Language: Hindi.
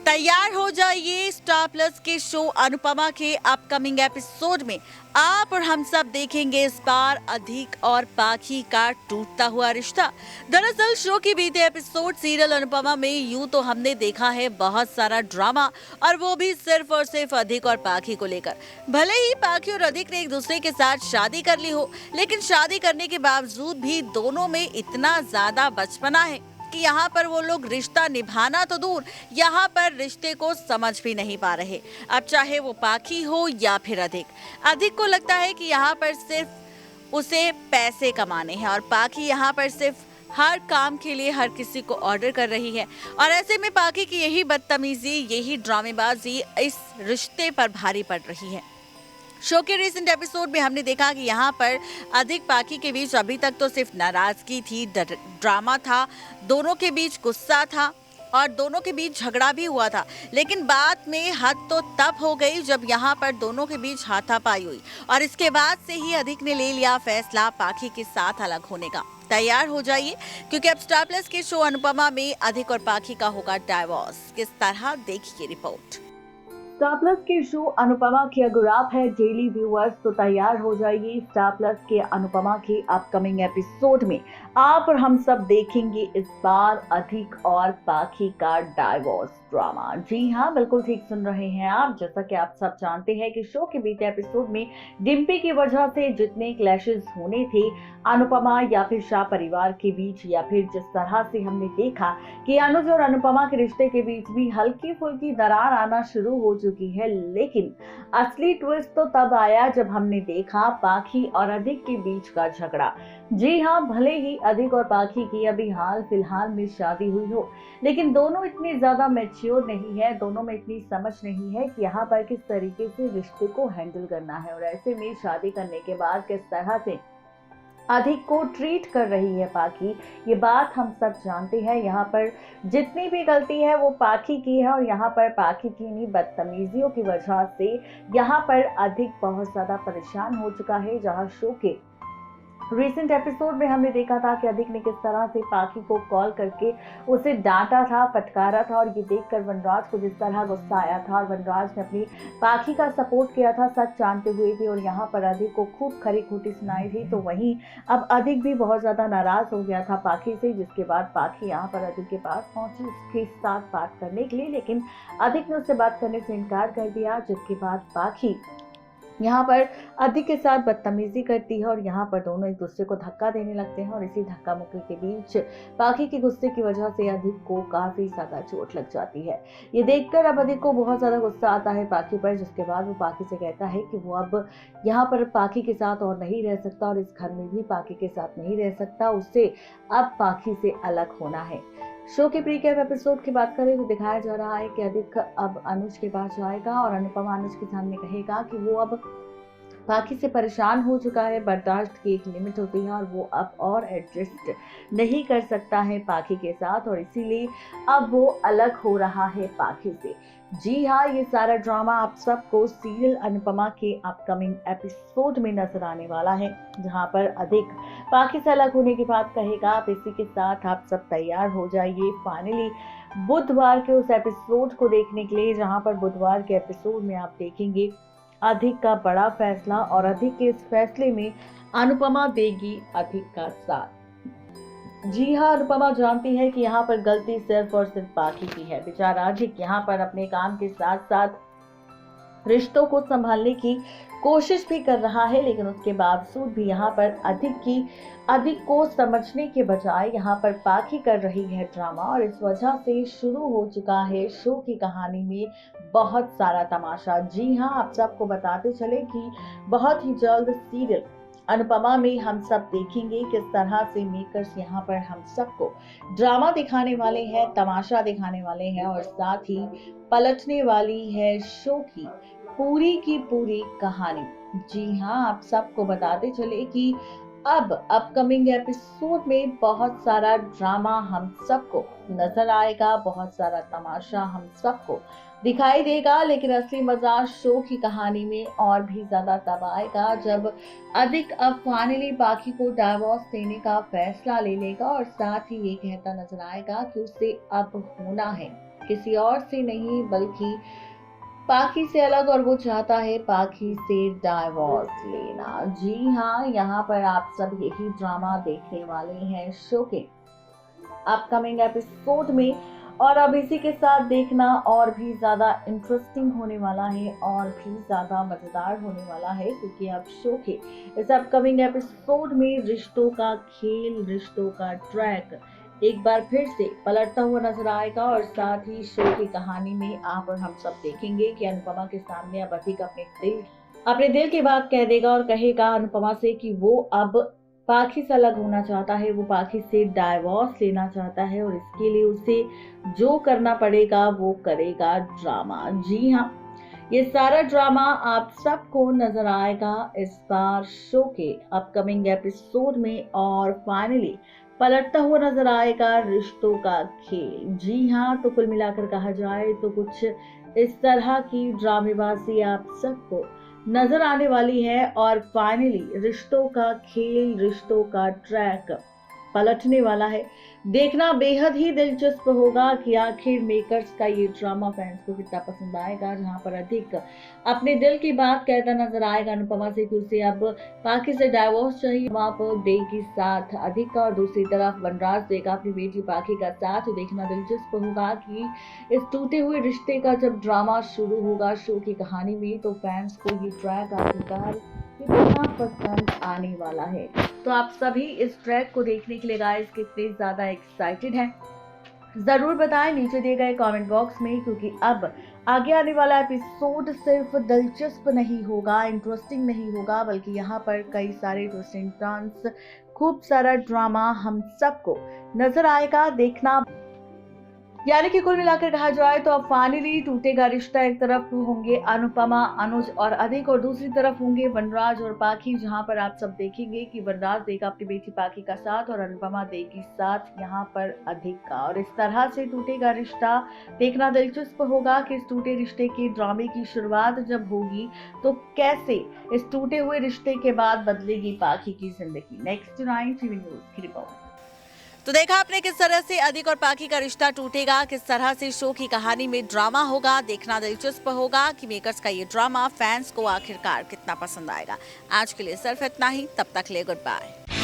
तैयार हो जाइए स्टार प्लस के शो अनुपमा के अपकमिंग एपिसोड में आप और हम सब देखेंगे इस बार अधिक और पाखी का टूटता हुआ रिश्ता। दरअसल शो के बीते एपिसोड सीरियल अनुपमा में यूं तो हमने देखा है बहुत सारा ड्रामा, और वो भी सिर्फ और सिर्फ अधिक और पाखी को लेकर। भले ही पाखी और अधिक ने एक दूसरे के साथ शादी कर ली हो, लेकिन शादी करने के बावजूद भी दोनों में इतना ज्यादा बचपना है कि यहाँ पर वो लोग रिश्ता निभाना तो दूर, यहाँ पर रिश्ते को समझ भी नहीं पा रहे। अब चाहे वो पाखी हो या फिर अधिक को लगता है कि यहाँ पर सिर्फ उसे पैसे कमाने हैं, और पाखी यहाँ पर सिर्फ हर काम के लिए हर किसी को ऑर्डर कर रही है। और ऐसे में पाखी की यही बदतमीजी, यही ड्रामेबाजी इस रिश्ते पर भारी पड़ रही है। शो के रिसेंट एपिसोड में हमने देखा कि यहाँ पर अधिक पाखी के बीच अभी तक तो सिर्फ नाराजगी थी, ड्रामा था, दोनों के बीच गुस्सा था और दोनों के बीच झगड़ा भी हुआ था। लेकिन बाद में हद तो तब हो गई जब यहाँ पर दोनों के बीच हाथापाई हुई, और इसके बाद से ही अधिक ने ले लिया फैसला पाखी के साथ अलग होने का। तैयार हो जाइए, क्योंकि अब स्टार प्लस के शो अनुपमा में अधिक और पाखी का होगा डाइवोर्स। किस तरह, देखिए रिपोर्ट। स्टार प्लस के शो अनुपमा के अगर आप है डेली व्यूअर्स तो तैयार हो जाइए। स्टार प्लस के अनुपमा के अपकमिंग एपिसोड में आप और हम सब देखेंगे इस बार अधिक और पाखी का डाइवोर्स ड्रामा। जी हाँ, बिल्कुल ठीक सुन रहे हैं आप। जैसा कि आप सब जानते हैं कि शो के बीते एपिसोड में डिम्पी की वजह से जितने क्लैशेस होने थे अनुपमा या फिर शाह परिवार के बीच, या फिर जिस तरह से हमने देखा कि अनुज और अनुपमा के रिश्ते के बीच भी हल्की फुल्की दरार आना शुरू हो चुकी है, लेकिन असली ट्विस्ट तो तब आया जब हमने देखा पाखी और अधिक के बीच का झगड़ा। जी हाँ, भले ही अधिक और पाखी की अभी हाल फिलहाल में शादी हुई हो, लेकिन दोनों इतने ज्यादा मैच्योर नहीं है, दोनों में इतनी समझ नहीं है कि यहाँ पर किस तरीके से रिश्ते को हैंडल करना है, और ऐसे में शादी करने के बाद किस तरह से अधिक को ट्रीट कर रही है पाखी, ये बात हम सब जानते हैं। यहाँ पर जितनी भी गलती है वो पाखी की है, और यहाँ पर पाखी की इन्हीं बदतमीजियों की वजह से यहाँ पर अधिक बहुत ज्यादा परेशान हो चुका है। जहाँ शो के रिसेंट एपिसोड में हमने देखा था कि अधिक ने किस तरह से पाखी को कॉल करके उसे डांटा था, फटकारा था, और ये देखकर वनराज को जिस तरह गुस्सा आया था, और वनराज ने अपनी पाखी का सपोर्ट किया था सच जानते हुए भी, और यहाँ पर अधिक को खूब खरी खोटी सुनाई थी। तो वहीं अब अधिक भी बहुत ज्यादा नाराज हो गया था पाखी से, जिसके बाद पाखी यहाँ पर अधिक के पास पहुंची उसके साथ बात करने के लिए, लेकिन अधिक ने उससे बात करने से इनकार कर दिया, जिसके बाद पाखी यहाँ पर अधिक के साथ बदतमीजी करती है, और यहाँ पर दोनों एक दूसरे को धक्का देने लगते हैं, और इसी धक्का मुक्की के बीच पाखी के गुस्से की वजह से अधिक को काफी ज्यादा चोट लग जाती है। ये देखकर अब अधिक को बहुत ज्यादा गुस्सा आता है पाखी पर, जिसके बाद वो पाखी से कहता है कि वो अब यहाँ पर पाखी के साथ और नहीं रह सकता, और इस घर में भी पाखी के साथ नहीं रह सकता, उससे अब पाखी से अलग होना है। शो के प्रीकैप एपिसोड की बात करें तो दिखाया जा रहा है कि अधिक अब अनुज के पास जाएगा, और अनुपमा अनुज के सामने कहेगा कि वो अब पाखी से परेशान हो चुका है, बर्दाश्त की एक लिमिट होती है, और वो अब और एडजस्ट नहीं कर सकता है पाखी के साथ, और इसीलिए अब वो अलग हो रहा है पाखी से। जी हाँ, ये सारा ड्रामा आप सबको सीरियल अनुपमा के अपकमिंग एपिसोड में नजर आने वाला है, जहां पर अधिक पाखी से अलग होने की बात कहेगा। आप इसी के साथ आप सब तैयार हो जाइए फाइनली बुधवार के उस एपिसोड को देखने के लिए, जहां पर बुधवार के एपिसोड में आप देखेंगे अधिक का बड़ा फैसला, और अधिक के इस फैसले में अनुपमा देगी अधिक का साथ। जी हाँ, अनुपमा जानती है कि यहाँ पर गलती सिर्फ और सिर्फ पाखी की है। बेचारा अधिक यहाँ पर अपने काम के साथ साथ रिश्तों को संभालने की कोशिश भी कर रहा है, लेकिन उसके बावजूद भी यहाँ पर अधिक को समझने के बजाय यहाँ पर पाखी कर रही है ड्रामा, और इस वजह से शुरू हो चुका है शो की कहानी में बहुत सारा तमाशा। जी हाँ, आप सबको बताते चले कि बहुत ही जल्द सीरियल अनुपमा में हम सब देखेंगे किस तरह से मेकर्स यहाँ पर हम सबको ड्रामा दिखाने वाले हैं, तमाशा दिखाने वाले हैं, और साथ ही पलटने वाली है शो की पूरी कहानी। जी हाँ, आप सबको बताते चले कि अब अपकमिंग एपिसोड में बहुत सारा ड्रामा हम सबको नजर आएगा, बहुत सारा तमाशा हम सबको दिखाई देगा, लेकिन असली मजा शो की कहानी में और भी ज्यादा तब आएगा जब अधिक अब फाइनली पाखी को डाइवोर्स देने का फैसला ले लेगा, और साथ ही ये कहता नजर आएगा कि उसे अब होना है किसी और से नहीं बल्कि पाखी से अलग, और वो चाहता है पाखी से डाइवोर्स लेना। जी हाँ, यहाँ पर आप सब यही ड्रामा देखने वाले हैं शो के अपकमिंग एपिसोड में, और अब इसी के साथ देखना और भी ज्यादा इंटरेस्टिंग होने वाला है और भी ज्यादा मजेदार होने वाला है, क्योंकि अब शो के इस अपकमिंग एपिसोड में रिश्तों का खेल, रिश्तों का ट्रैक एक बार फिर से पलटता हुआ नजर आएगा। और साथ ही शो की कहानी में आप और हम सब देखेंगे कि अनुपमा के सामने अब अधिक अपने दिल की बात कह देगा और कहेगा अनुपमा से कि वो अब पाखी से अलग होना चाहता है, वो पाखी से डाइवोर्स लेना चाहता है, और इसके लिए उसे जो करना पड़ेगा वो करेगा ड्रामा। जी हाँ, ये सारा ड्रामा आप सबको नजर आएगा इस बार शो के अपकमिंग एपिसोड में, और फाइनली पलटता हुआ नजर आएगा रिश्तों का खेल। जी हाँ, तो कुल मिलाकर कहा जाए तो कुछ इस तरह की ड्रामेबाजी आप सबको नजर आने वाली है, और फाइनली रिश्तों का खेल, रिश्तों का ट्रैक पलटने वाला है। देखना बेहद ही दिलचस्प होगा कि आखिर मेकर्स का ये ड्रामा फैंस को कितना पसंद आएगा, जहां पर अधिक अपने दिल की बात कहता नजर आएगा अनुपमा से कि उसे अब पाखी से डाइवोर्स चाहिए। वहां पर देगी साथ अधिक का, और दूसरी तरफ वनराज देगा अपनी बेटी पाखी का साथ। तो देखना दिलचस्प होगा कि इस टूटे हुए रिश्ते का जब ड्रामा शुरू होगा शो की कहानी में, तो फैंस को ये ट्रैक आखिरकार कितना पसंद आने वाला है। तो आप सभी इस ट्रैक को देखने के लिए गाइस कितने ज्यादा एक्साइटेड हैं, जरूर बताएं नीचे दिए गए कमेंट बॉक्स में, क्योंकि अब आगे आने वाला एपिसोड सिर्फ दिलचस्प नहीं होगा, इंटरेस्टिंग नहीं होगा, बल्कि यहाँ पर कई सारे ट्विस्ट टर्न्स, खूब सारा ड्रामा हम सबको नजर आएगा। देखना यानी कि कुल मिलाकर कहा जाए तो अब फाइनली टूटेगा रिश्ता। एक तरफ होंगे अनुपमा, अनुज और अधिक, और दूसरी तरफ होंगे वनराज और पाखी, जहां पर आप सब देखेंगे कि वनराज देगा अपनी बेटी पाखी का साथ और अनुपमा देगी साथ यहाँ पर अधिक का। और इस तरह से टूटेगा रिश्ता। देखना दिलचस्प होगा कि इस टूटे रिश्ते के ड्रामे की शुरुआत जब होगी तो कैसे इस टूटे हुए रिश्ते के बाद बदलेगी पाखी की जिंदगी। नेक्स्ट 9 टीवी न्यूज की रिपोर्ट। तो देखा आपने किस तरह से अधिक और पाखी का रिश्ता टूटेगा, किस तरह से शो की कहानी में ड्रामा होगा। देखना दिलचस्प होगा कि मेकर्स का ये ड्रामा फैंस को आखिरकार कितना पसंद आएगा। आज के लिए सिर्फ इतना ही, तब तक ले गुड बाय।